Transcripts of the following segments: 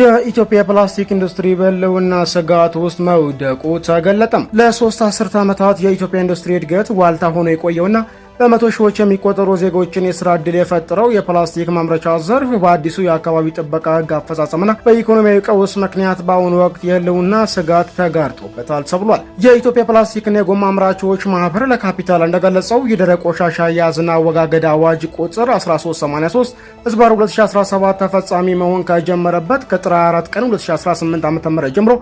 የኢትዮጵያ ፕላስቲክ ኢንዱስትሪ በህልውና ስጋት ውስጥ መውደቁ ተገለጠም። ለ3 አስርት ዓመታት የኢትዮጵያ ኢንዱስትሪ እድገት ዋልታ ሆኖ የቆየውና በመቶ ሺዎች የሚቆጠሩ ዜጎችን የስራ ዕድል የፈጠረው የፕላስቲክ ማምረቻ ዘርፍ በአዲሱ የአካባቢ ጥበቃ ሕግ አፈጻጸምና በኢኮኖሚያዊ ቀውስ ምክንያት በአሁኑ ወቅት የህልውና ስጋት ተጋርጦበታል ተብሏል። የኢትዮጵያ ፕላስቲክና የጎማ አምራቾች ማህበር ለካፒታል እንደገለጸው የደረቅ ቆሻሻ አያያዝና አወጋገድ አዋጅ ቁጥር 1383/2017 ተፈጻሚ መሆን ከጀመረበት ከጥር 4 ቀን 2018 ዓ.ም ጀምሮ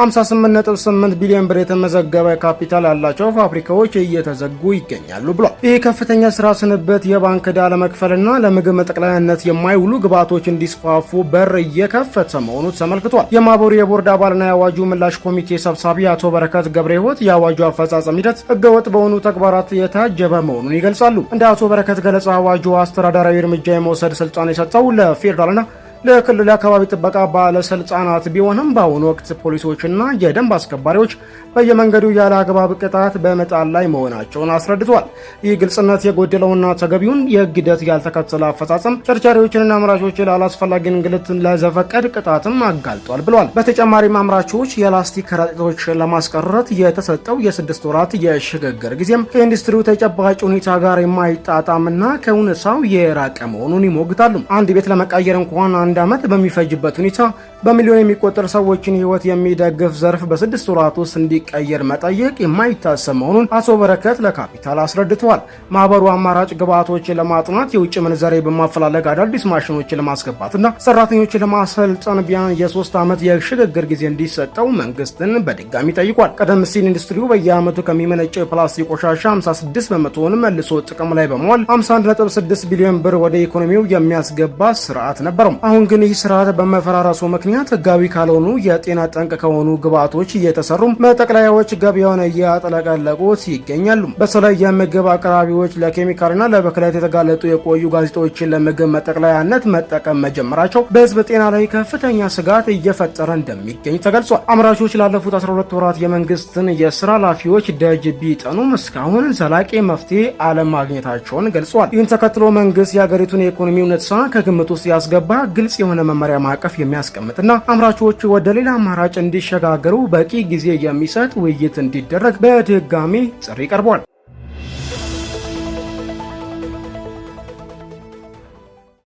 58.8 ቢሊዮን ብር የተመዘገበ ካፒታል ያላቸው ፋብሪካዎች እየተዘጉ ይገኛሉ ብሏል። ከፍተኛ ስራ ስንበት የባንክ ዕዳ ለመክፈልና ለምግብ መጠቅለያነት የማይውሉ ግብዓቶች እንዲስፋፉ በር እየከፈተ መሆኑ ተመልክቷል። የማህበሩ የቦርድ አባልና የአዋጁ ምላሽ ኮሚቴ ሰብሳቢ አቶ በረከት ገብረሕይወት የአዋጁ አፈጻጸም ሂደት ህገወጥ በሆኑ ተግባራት የታጀበ መሆኑን ይገልጻሉ። እንደ አቶ በረከት ገለጻ አዋጁ አስተዳደራዊ እርምጃ የመውሰድ ስልጣን የሰጠው ለፌዴራልና ለክልል አካባቢ ጥበቃ ባለስልጣናት ቢሆንም በአሁኑ ወቅት ፖሊሶችና የደንብ አስከባሪዎች በየመንገዱ ያለ አግባብ ቅጣት በመጣል ላይ መሆናቸውን አስረድቷል። ይህ ግልጽነት የጎደለውና ተገቢውን የህግ ሂደት ያልተከተለ አፈጻጸም ቸርቻሪዎችንና አምራቾችን ላላስፈላጊ እንግልት ለዘፈቀድ ቅጣትም አጋልጧል ብለዋል። በተጨማሪም አምራቾች የላስቲክ ከረጢቶች ለማስቀረት የተሰጠው የ6 ወራት የሽግግር ጊዜም ከኢንዱስትሪው ተጨባጭ ሁኔታ ጋር የማይጣጣምና ከእውነታው የራቀ መሆኑን ይሞግታሉ። አንድ ቤት ለመቀየር እንኳን 1 ዓመት በሚፈጅበት ሁኔታ በሚሊዮን የሚቆጠር ሰዎችን ህይወት የሚደግፍ ዘርፍ በ6 ወራት ውስጥ እንዲቀየር መጠየቅ የማይታሰብ መሆኑን አቶ በረከት ለካፒታል አስረድተዋል። ማህበሩ አማራጭ ግብዓቶችን ለማጥናት የውጭ ምንዛሬ በማፈላለግ አዳዲስ ማሽኖችን ለማስገባትና ሰራተኞችን ለማሰልጠን ቢያንስ የ3 ዓመት የሽግግር ጊዜ እንዲሰጠው መንግስትን በድጋሚ ጠይቋል። ቀደም ሲል ኢንዱስትሪው በየዓመቱ ከሚመነጨው የፕላስቲክ ቆሻሻ 56 በመቶውን መልሶ ጥቅም ላይ በመዋል 51.6 ቢሊዮን ብር ወደ ኢኮኖሚው የሚያስገባ ስርዓት ነበረው። አሁን ግን ይህ ስርዓት በመፈራረሱ ምክንያት ህጋዊ ካልሆኑ የጤና ጠንቅ ከሆኑ ግብዓቶች እየተሰሩ መጠቅለያዎች ገበያውን እያጥለቀለቁት ይገኛሉ። በተለይ የምግብ አቅራቢዎች ለኬሚካልና ለብክለት የተጋለጡ የቆዩ ጋዜጦችን ለምግብ መጠቅለያነት መጠቀም መጀመራቸው በህዝብ ጤና ላይ ከፍተኛ ስጋት እየፈጠረ እንደሚገኝ ተገልጿል። አምራቾች ላለፉት 12 ወራት የመንግስትን የስራ ኃላፊዎች ደጅ ቢጠኑም እስካሁን ዘላቂ መፍትሄ አለማግኘታቸውን ገልጿል። ይህን ተከትሎ መንግስት የሀገሪቱን የኢኮኖሚ ሁኔታ ከግምት ውስጥ ያስገባ ግልጽ የሆነ መመሪያ ማዕቀፍ የሚያስቀምጥና አምራቾች ወደ ሌላ አማራጭ እንዲሸጋገሩ በቂ ጊዜ የሚሰጥ ውይይት እንዲደረግ በድጋሚ ጥሪ ቀርቧል።